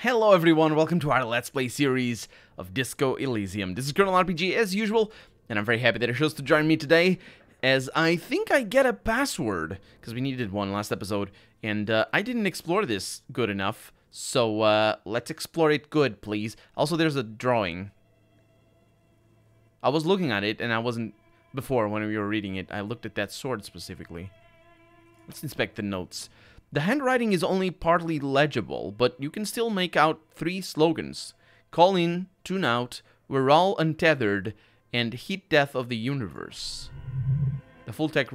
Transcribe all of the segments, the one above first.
Hello everyone, welcome to our Let's Play series of Disco Elysium. This is Colonel RPG as usual, and I'm very happy that you chose to join me today, as I think I get a password, because we needed one last episode, and I didn't explore this good enough, so let's explore it good, please. Also, there's a drawing. I was looking at it, and I wasn't, before when we were reading it, I looked at that sword specifically. Let's inspect the notes. The handwriting is only partly legible, but you can still make out 3 slogans. Call in, tune out, we're all untethered, and heat death of the universe. The full text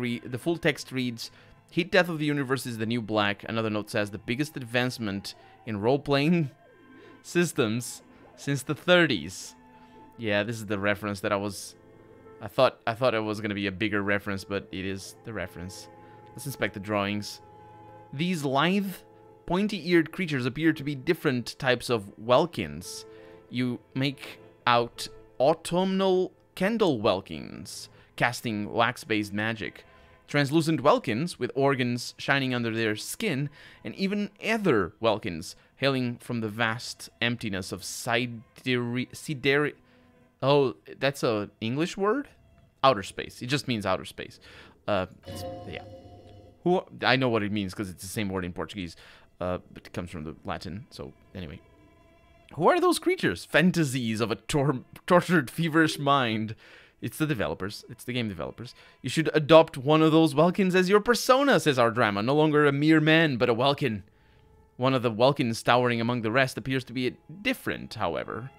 reads, heat death of the universe is the new black. Another note says, the biggest advancement in role-playing systems since the 30s. Yeah, this is the reference that I thought it was going to be a bigger reference, but it is the reference. Let's inspect the drawings. These lithe, pointy-eared creatures appear to be different types of welkins. You make out autumnal candle welkins, casting wax-based magic. Translucent welkins, with organs shining under their skin, and even ether welkins, hailing from the vast emptiness of sideri... Oh, that's an English word? Outer space. It just means outer space. Yeah. I know what it means because it's the same word in Portuguese, but it comes from the Latin, so anyway. Who are those creatures? Fantasies of a tortured, feverish mind. It's the developers. It's the game developers. You should adopt one of those Welkins as your persona, says our drama. No longer a mere man, but a Welkin. One of the Welkins towering among the rest appears to be different, however.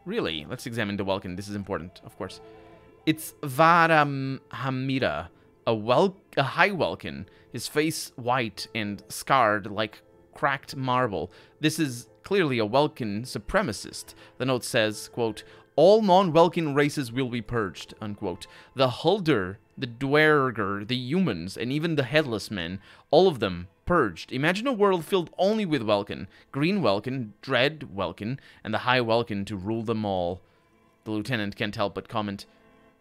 Really? Let's examine the Welkin. This is important, of course. It's Varamhamira. A high Welkin, his face white and scarred like cracked marble. This is clearly a Welkin supremacist. The note says, quote, all non-Welkin races will be purged, unquote. The Hulder, the Dwerger, the humans, and even the Headless Men, all of them purged. Imagine a world filled only with Welkin. Green Welkin, Dread Welkin, and the High Welkin to rule them all. The lieutenant can't help but comment,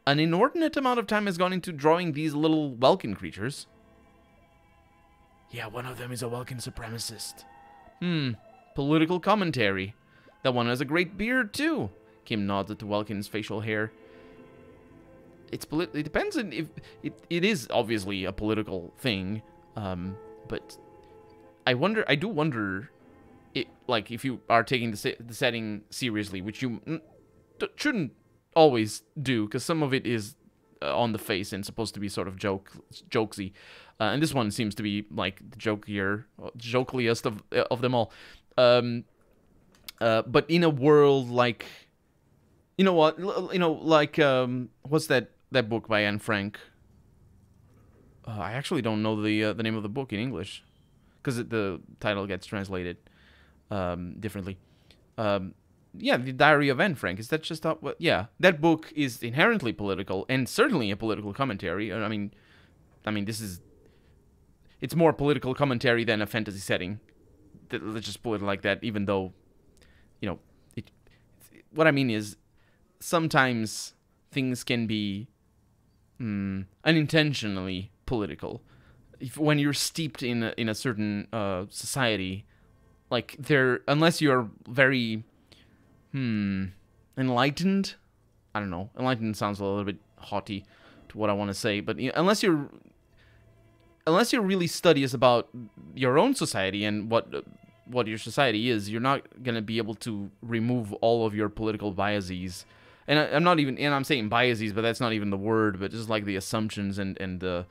an inordinate amount of time has gone into drawing these little Welkin creatures. Yeah, one of them is a Welkin supremacist. Political commentary. That one has a great beard, too. Kim nods at the Welkin's facial hair. It depends on if... It is obviously a political thing, but I do wonder, if you are taking the setting seriously, which you shouldn't always do, because some of it is on the face and supposed to be sort of jokesy, and this one seems to be like the jokeliest of them all. But in a world like, what's that book by Anne Frank? I actually don't know the name of the book in English, because the title gets translated differently. Yeah, the Diary of Anne Frank. Is that just how... Well, yeah, that book is inherently political, and certainly a political commentary. I mean, this is... It's more political commentary than a fantasy setting. Let's just put it like that, even though, what I mean is, sometimes things can be unintentionally political. When you're steeped in a certain society, like, unless you're very... enlightened? I don't know. Enlightened sounds a little bit haughty to what I want to say, but unless you're really studious about your own society and what your society is, you're not going to be able to remove all of your political biases. And I'm saying biases, but that's not even the word, but just like the assumptions and the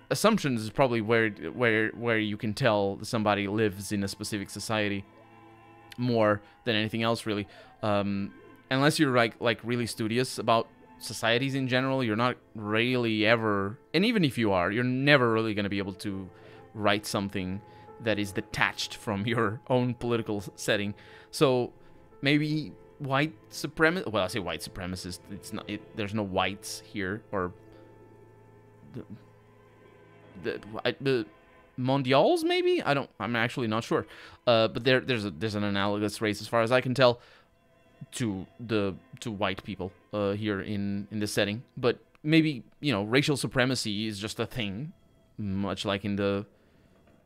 assumptions is probably where you can tell somebody lives in a specific society more than anything else, really. Unless you're like really studious about societies in general, you're not really ever, and even if you are, you're never really going to be able to write something that is detached from your own political setting. So maybe white supremacist, well, I say white supremacist, there's no whites here, or the Mondials, maybe? I'm actually not sure. But there's an analogous race, as far as I can tell, to white people here in this setting. But maybe, racial supremacy is just a thing, much like in the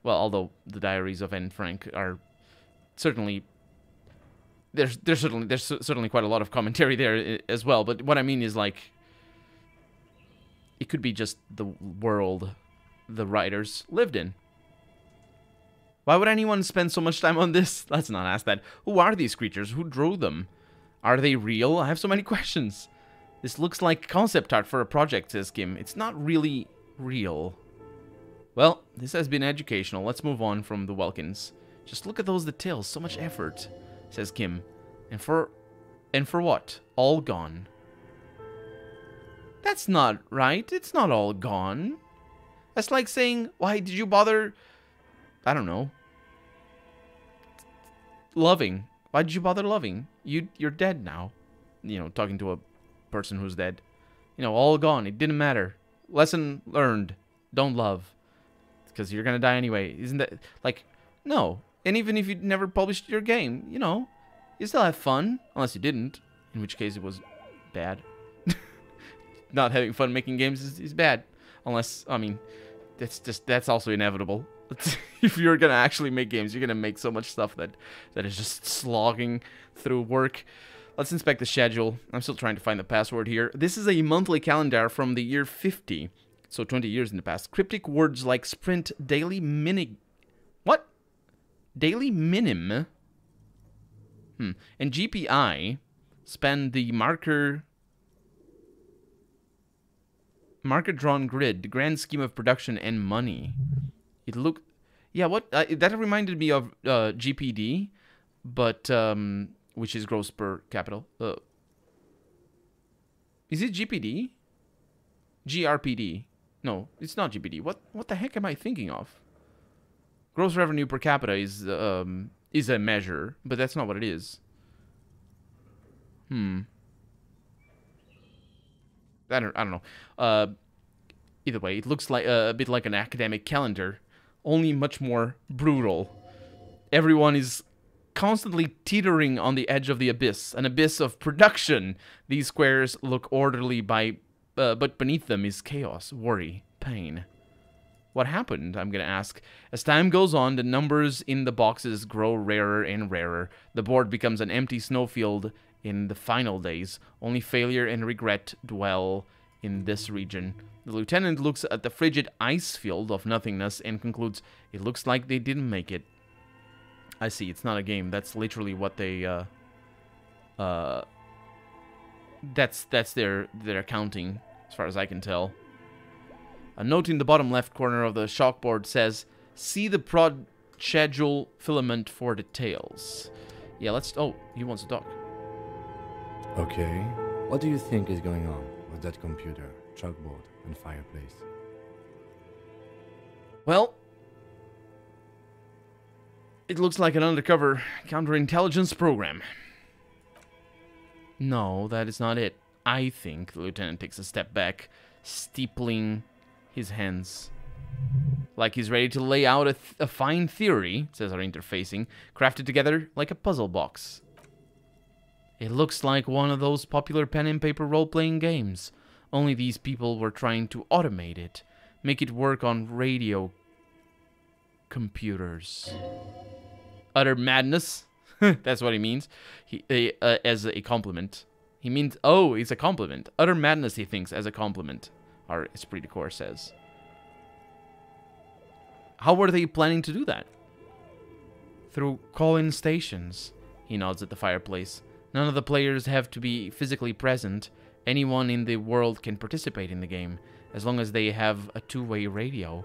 Well, although the diaries of Anne Frank are certainly... There's certainly quite a lot of commentary there as well, but what I mean is, like, it could be just the world the writers lived in. Why would anyone spend so much time on this? Let's not ask that. Who are these creatures? Who drew them? Are they real? I have so many questions. This looks like concept art for a project, says Kim. It's not really real. Well, this has been educational. Let's move on from the Welkins. Just look at those details. So much effort, says Kim. And for what? All gone. That's not right. It's not all gone. That's like saying, why did you bother, I don't know, loving? Why did you bother loving? You're dead now. You know, talking to a person who's dead. You know, all gone. It didn't matter. Lesson learned. Don't love. Because you're going to die anyway. Isn't that, like, no. And even if you never published your game, you know, you still have fun. Unless you didn't. In which case it was bad. Not having fun making games is bad. Unless, I mean, that's also inevitable. If you're gonna actually make games, you're gonna make so much stuff that is just slogging through work. Let's inspect the schedule. I'm still trying to find the password here. This is a monthly calendar from the year 50, so 20 years in the past. Cryptic words like sprint, daily mini... What? Daily minim? And GPI span the marker drawn grid, the grand scheme of production and money. It looked, yeah, what, that reminded me of GPD, but, which is gross per capita. Is it GPD? GRPD? No, it's not GPD. What the heck am I thinking of? Gross revenue per capita is a measure, but that's not what it is. I don't know. Either way, it looks like a bit like an academic calendar, only much more brutal. Everyone is constantly teetering on the edge of the abyss, an abyss of production. These squares look orderly but beneath them is chaos, worry, pain. What happened, I'm gonna ask. As time goes on, the numbers in the boxes grow rarer and rarer. The board becomes an empty snowfield in the final days. Only failure and regret dwell in this region. The lieutenant looks at the frigid ice field of nothingness and concludes, it looks like they didn't make it. I see, it's not a game. That's literally what they, that's their accounting, as far as I can tell. A note in the bottom left corner of the chalkboard says, see the prod schedule filament for details. Yeah, oh, he wants to talk. Okay, what do you think is going on with that computer, chalkboard, and fireplace? Well, it looks like an undercover counterintelligence program. No, that is not it. I think the lieutenant takes a step back, steepling his hands. Like he's ready to lay out a fine theory, says our interfacing, crafted together like a puzzle box. It looks like one of those popular pen and paper role-playing games. Only these people were trying to automate it, make it work on radio computers. Utter madness. That's what he means. As a compliment. He means, oh, it's a compliment. Utter madness, he thinks, as a compliment. Our esprit de corps says. How were they planning to do that? Through call-in stations. He nods at the fireplace. None of the players have to be physically present. Anyone in the world can participate in the game, as long as they have a two-way radio.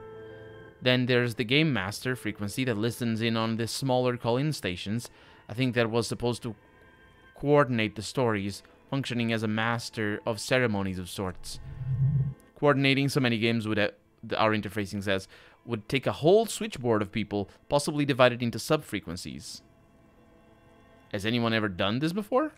Then there's the Game Master frequency that listens in on the smaller call-in stations. I think that was supposed to coordinate the stories, functioning as a master of ceremonies of sorts. Coordinating so many games would, our interfacing says, would take a whole switchboard of people, possibly divided into sub-frequencies. Has anyone ever done this before?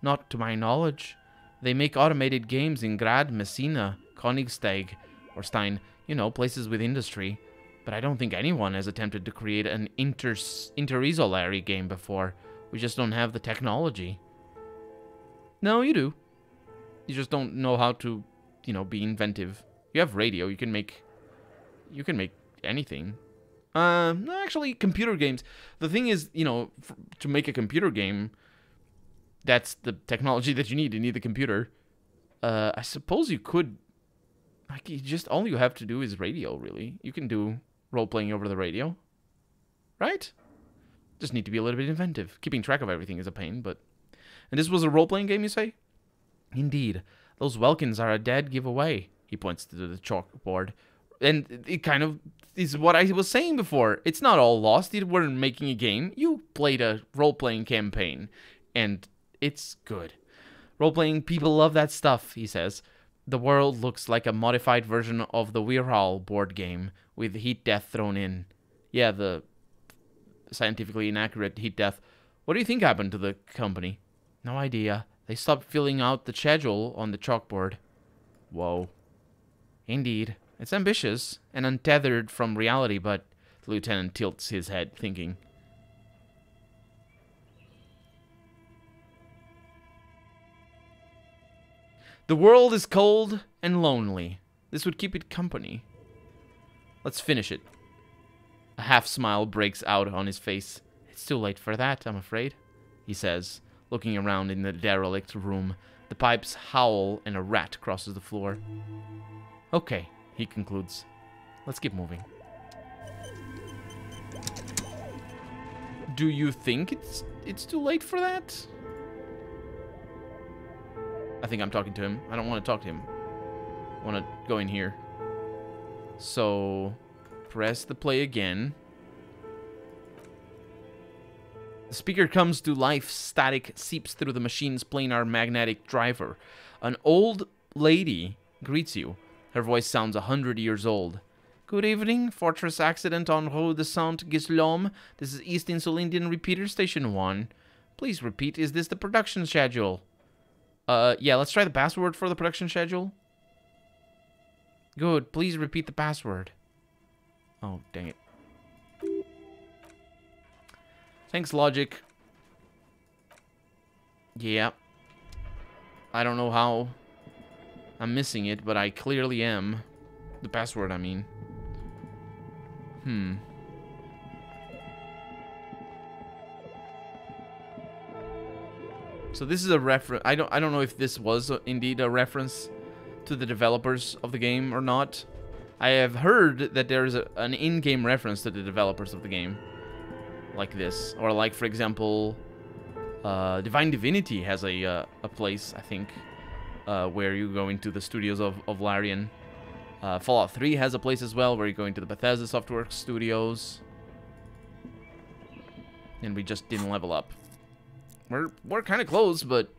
Not to my knowledge. They make automated games in Grad, Messina, Königsberg, or Stein, you know, places with industry. But I don't think anyone has attempted to create an interisolary game before. We just don't have the technology. No, you do. You just don't know how to, you know, be inventive. You have radio, you can make anything. No, actually, computer games. The thing is, you know, to make a computer game, that's the technology that you need. You need the computer. I suppose you could, like, all you have to do is radio, really. You can do role-playing over the radio, right? Just need to be a little bit inventive. Keeping track of everything is a pain, but... And this was a role-playing game, you say? Indeed. Those Welkins are a dead giveaway. He points to the chalkboard. And it kind of is what I was saying before. It's not all lost. You weren't making a game. You played a role-playing campaign. And it's good. Role-playing, people love that stuff, he says. The world looks like a modified version of the Weirhall board game, with heat death thrown in. Yeah, the scientifically inaccurate heat death. What do you think happened to the company? No idea. They stopped filling out the schedule on the chalkboard. Whoa. Indeed. It's ambitious and untethered from reality, but the lieutenant tilts his head, thinking. The world is cold and lonely. This would keep it company. Let's finish it. A half-smile breaks out on his face. It's too late for that, I'm afraid, he says, looking around in the derelict room. The pipes howl and a rat crosses the floor. Okay, he concludes. Let's keep moving. Do you think it's too late for that? I think I'm talking to him. I don't want to talk to him. I want to go in here. So, press the play again. The speaker comes to life. Static seeps through the machine's planar magnetic driver. An old lady greets you. Her voice sounds 100 years old. Good evening. Fortress accident on Rue de Saint-Gislaume. This is East Insulindian Repeater Station 1. Please repeat, is this the production schedule? Yeah, let's try the password for the production schedule. Good. Please repeat the password. Oh, dang it. Thanks, Logic. Yeah. I don't know how I'm missing it, but I clearly am. The password, I mean. So this is a reference. I don't know if this was indeed a reference to the developers of the game or not. I have heard that there is an in-game reference to the developers of the game, like this, or like, for example, Divine Divinity has a place, I think, where you go into the studios of Larian. Fallout 3 has a place as well where you go into the Bethesda Softworks studios. And we just didn't level up. We're kind of close, but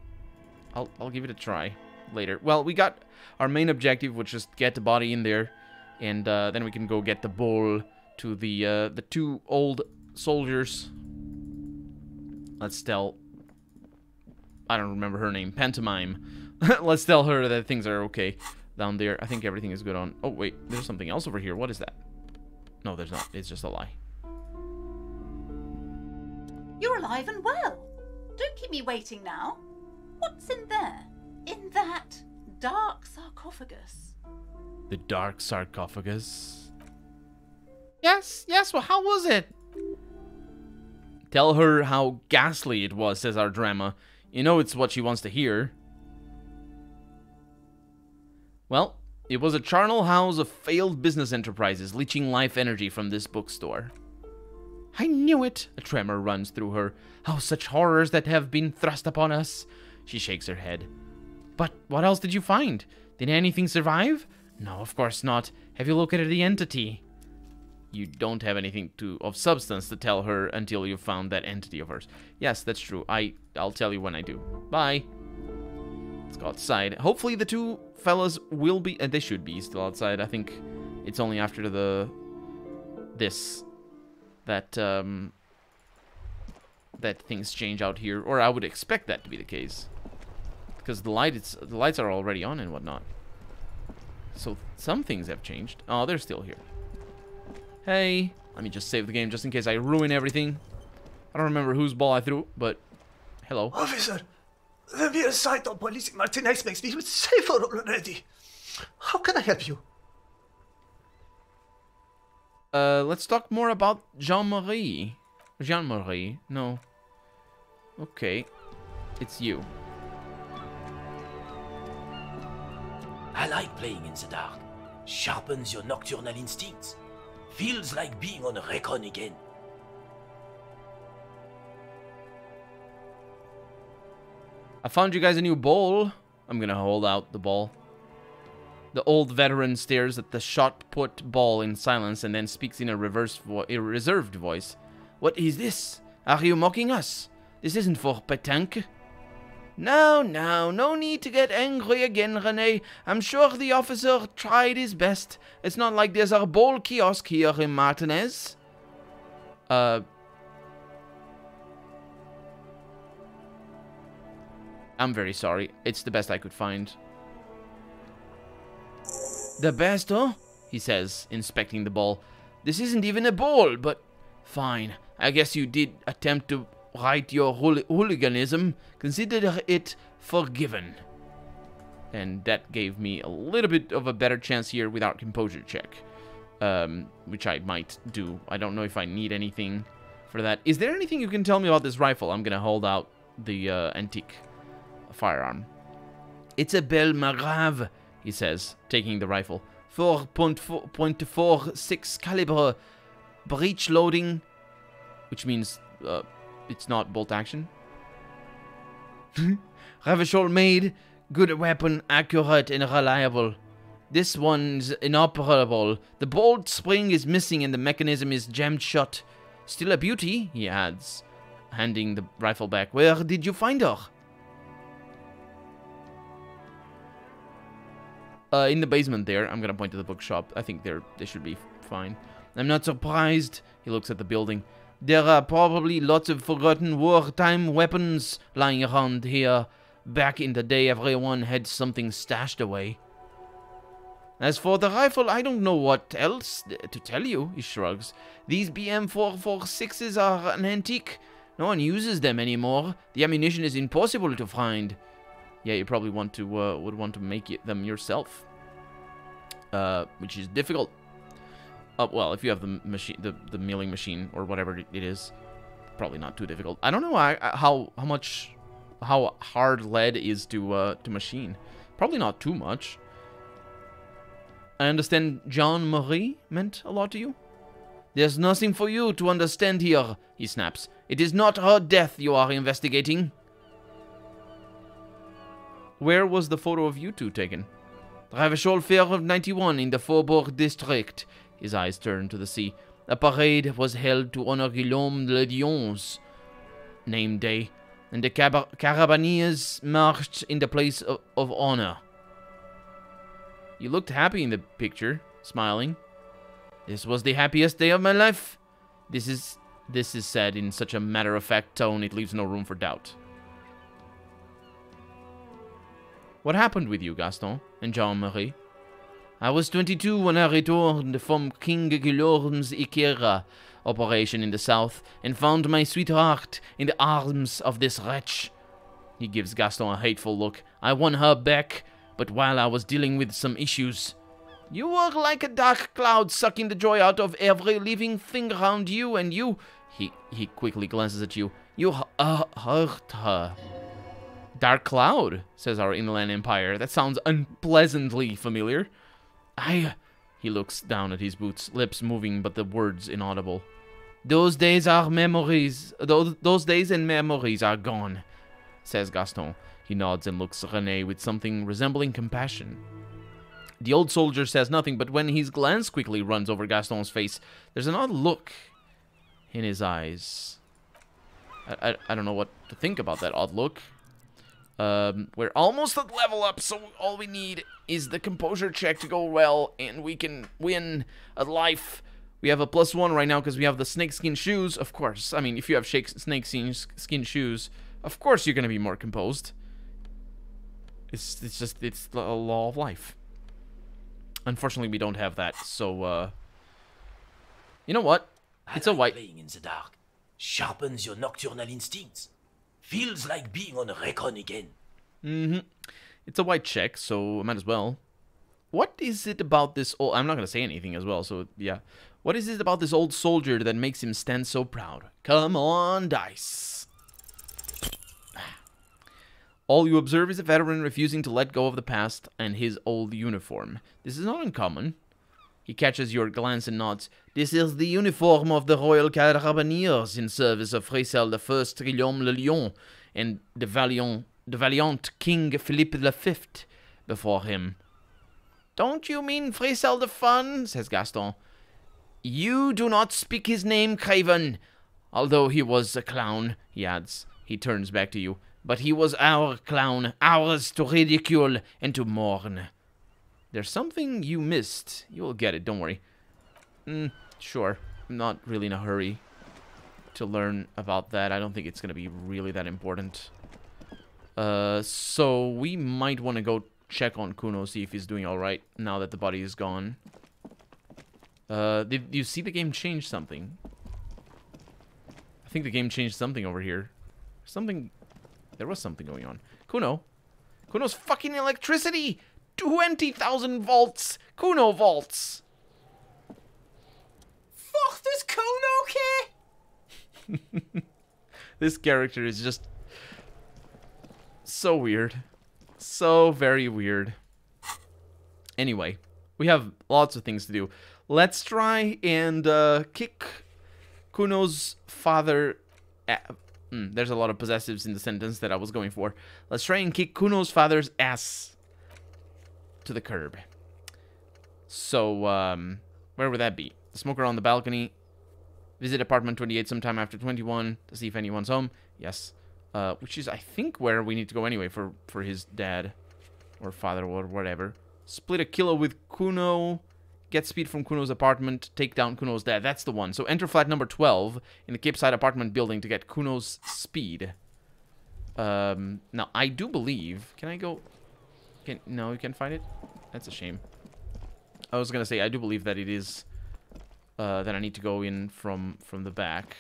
I'll give it a try later. Well, we got our main objective, which is get the body in there, and then we can go get the bowl to the two old soldiers. Let's tell... I don't remember her name. Pantomime. Let's tell her that things are okay down there. I think everything is good on... Oh, wait. There's something else over here. What is that? No, there's not. It's just a lie. You're alive and well. Don't keep me waiting now. What's in there? In that dark sarcophagus? The dark sarcophagus? Yes, well, how was it? Tell her how ghastly it was, says our drama. You know it's what she wants to hear. Well, it was a charnel house of failed business enterprises, leeching life energy from this bookstore. I knew it! A tremor runs through her. Oh, such horrors that have been thrust upon us! She shakes her head. But what else did you find? Did anything survive? No, of course not. Have you located the entity? You don't have anything of substance to tell her until you've found that entity of hers. Yes, that's true. I'll tell you when I do. Bye! Let's go outside. Hopefully the two fellas will be... they should be still outside. I think it's only after this that things change out here, or I would expect that to be the case, because the lights are already on and whatnot. So some things have changed. Oh, they're still here. Hey, let me just save the game just in case I ruin everything. I don't remember whose ball I threw, but hello. Officer, the mere sight of Police Martinez makes me feel safer already. How can I help you? Let's talk more about Jean-Marie. Jean-Marie? No. Okay. It's you. I like playing in the dark. Sharpens your nocturnal instincts. Feels like being on recon again. I found you guys a new bowl. I'm gonna hold out the ball. The old veteran stares at the shot-put ball in silence and then speaks in a reserved voice. What is this? Are you mocking us? This isn't for pétanque. No, no need to get angry again, René. I'm sure the officer tried his best. It's not like there's a bowl kiosk here in Martinez. I'm very sorry. It's the best I could find. The best, huh? He says, inspecting the ball. This isn't even a ball, but fine. I guess you did attempt to right your hooliganism. Consider it forgiven. And that gave me a little bit of a better chance here without composure check. Which I might do. I don't know if I need anything for that. Is there anything you can tell me about this rifle? I'm gonna hold out the antique firearm. It's a Belle Marave, he says, taking the rifle. 4.46 caliber breech loading, which means it's not bolt action. Ravachol made, good weapon, accurate and reliable. This one's inoperable. The bolt spring is missing and the mechanism is jammed shut. Still a beauty, he adds, handing the rifle back. Where did you find her? In the basement there. I'm gonna point to the bookshop. I think they should be fine. I'm not surprised. He looks at the building. There are probably lots of forgotten wartime weapons lying around here. Back in the day, everyone had something stashed away. As for the rifle, I don't know what else to tell you, he shrugs. These BM446s are an antique. No one uses them anymore. The ammunition is impossible to find. Yeah, you probably want to would want to make them yourself, which is difficult. Well, if you have the machine, the milling machine or whatever it is, probably not too difficult. I don't know how hard lead is to machine. Probably not too much. I understand Jean-Marie meant a lot to you. There's nothing for you to understand here, he snaps. It is not her death you are investigating. Where was the photo of you two taken? Ravachol Fair of 91 in the Faubourg district. His eyes turned to the sea. A parade was held to honor Guillaume Le Dion's name day, and the Carabiniers marched in the place of honor. You looked happy in the picture, smiling. This was the happiest day of my life. This is said in such a matter-of-fact tone it leaves no room for doubt. What happened with you, Gaston and Jean-Marie? I was 22 when I returned from King Guillaume's Ikera operation in the south and found my sweetheart in the arms of this wretch. He gives Gaston a hateful look. I won her back, but while I was dealing with some issues. You were like a dark cloud sucking the joy out of every living thing around you, and you... He quickly glances at you. You hurt her. Dark Cloud, says our Inland Empire. That sounds unpleasantly familiar. He looks down at his boots, lips moving but the words inaudible. Those days are memories. Those days and memories are gone, says Gaston. He nods and looks at René with something resembling compassion. The old soldier says nothing, but when his glance quickly runs over Gaston's face, there's an odd look in his eyes. I don't know what to think about that odd look. We're almost at level up, so all we need is the composure check to go well, and we can win a life. We have a +1 right now because we have the snakeskin shoes, of course. I mean, if you have snakeskin shoes, of course you're going to be more composed. It's the law of life. Unfortunately, we don't have that, so, you know what? It's a white... Playing in the dark. Sharpens your nocturnal instincts. Feels like being on recon again. It's a white check, so I might as well. What is it about this... Oh, I'm not going to say anything as well, so yeah. What is it about this old soldier that makes him stand so proud? Come on, dice. All you observe is a veteran refusing to let go of the past and his old uniform. This is not uncommon. He catches your glance and nods. This is the uniform of the Royal Carabineers in service of Freycel I, Guillaume le Lion, and the valiant King Philippe V before him. Don't you mean Freycel the Fun? Says Gaston. You do not speak his name, Craven. Although he was a clown, he adds. He turns back to you. But he was our clown, ours to ridicule and to mourn. There's something you missed. You will get it, don't worry. Sure. I'm not really in a hurry to learn about that. I don't think it's going to be really that important. So we might want to go check on Kuno, see if he's doing alright now that the body is gone. Did you see the game change something? I think the game changed something over here. There was something going on. Kuno. Kuno's fucking electricity! 20,000 volts! Kuno volts! Fuck, does Kuno care? This character is just so weird. So very weird. Anyway, we have lots of things to do. Let's try and kick Kuno's father... there's a lot of possessives in the sentence that I was going for. Let's try and kick Kuno's father's ass to the curb. So, where would that be? Smoke around the balcony. Visit apartment 28 sometime after 21 to see if anyone's home. Yes. Which is, I think, where we need to go anyway for his dad. Or father or whatever. Split a kilo with Kuno. Get speed from Kuno's apartment. Take down Kuno's dad. That's the one. So enter flat number 12 in the Cape Side apartment building to get Kuno's speed. Now, I do believe... Can I go... No, you can't find it? That's a shame. I was going to say, I do believe that it is... that I need to go in from the back.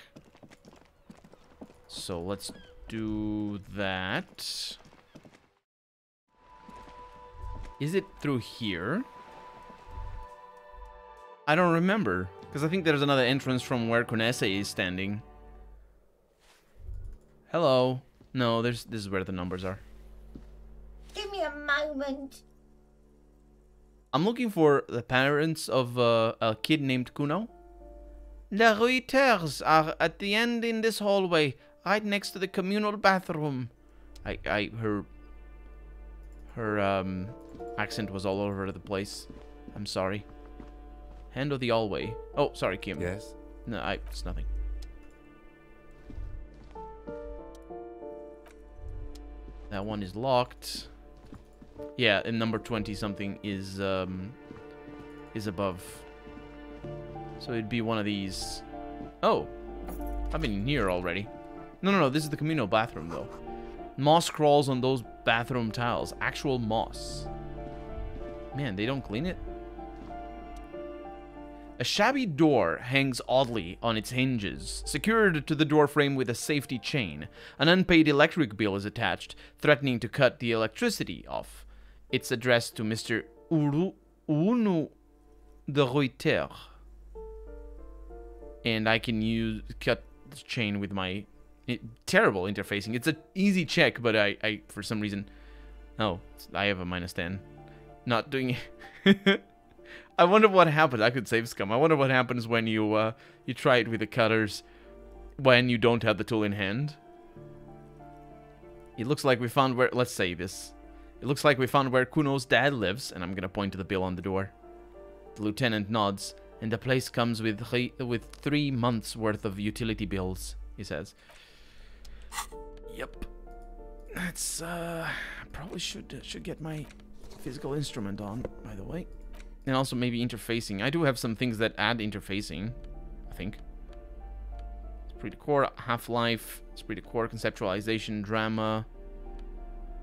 So let's do that. Is it through here? I don't remember, because I think there's another entrance from where Kunese is standing. Hello. No, this is where the numbers are. Give me a moment. I'm looking for the parents of a kid named Kuno. The Reuters are at the end in this hallway, right next to the communal bathroom. Her accent was all over the place. I'm sorry. Hand of the hallway. Oh, sorry, Kim. Yes? No, it's nothing. That one is locked. Yeah, and number 20 something is above. So it'd be one of these. Oh, I've been in here already. No, this is the communal bathroom though. Moss crawls on those bathroom tiles. Actual moss. Man, they don't clean it. A shabby door hangs oddly on its hinges, secured to the door frame with a safety chain. An unpaid electric bill is attached, threatening to cut the electricity off. It's addressed to Mr. Unu de Reuter. And I can cut the chain with my terrible interfacing. It's an easy check, but I for some reason... Oh, I have a -10. Not doing it. I wonder what happens. I could save scum. I wonder what happens when you try it with the cutters when you don't have the tool in hand. It looks like we found where... Let's say this. It looks like we found where Kuno's dad lives, and I'm gonna point to the bill on the door. The lieutenant nods, and the place comes with 3 months worth of utility bills, he says. Yep. That's probably should get my physical instrument on, by the way. And also maybe interfacing. I do have some things that add interfacing, I think. Esprit de Corps, Half-Life, Esprit de Corps, Conceptualization, Drama.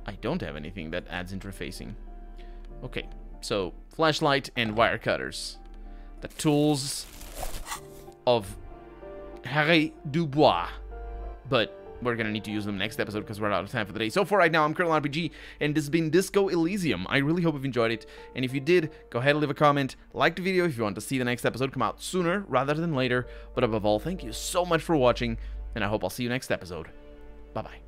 I don't have anything that adds interfacing. Okay, so flashlight and wire cutters. The tools of Harry Dubois. But we're going to need to use them next episode because we're out of time for the day. So for right now, I'm Colonel RPG, and this has been Disco Elysium. I really hope you've enjoyed it, and if you did, go ahead and leave a comment, like the video if you want to see the next episode come out sooner rather than later, but above all, thank you so much for watching, and I hope I'll see you next episode. Bye-bye.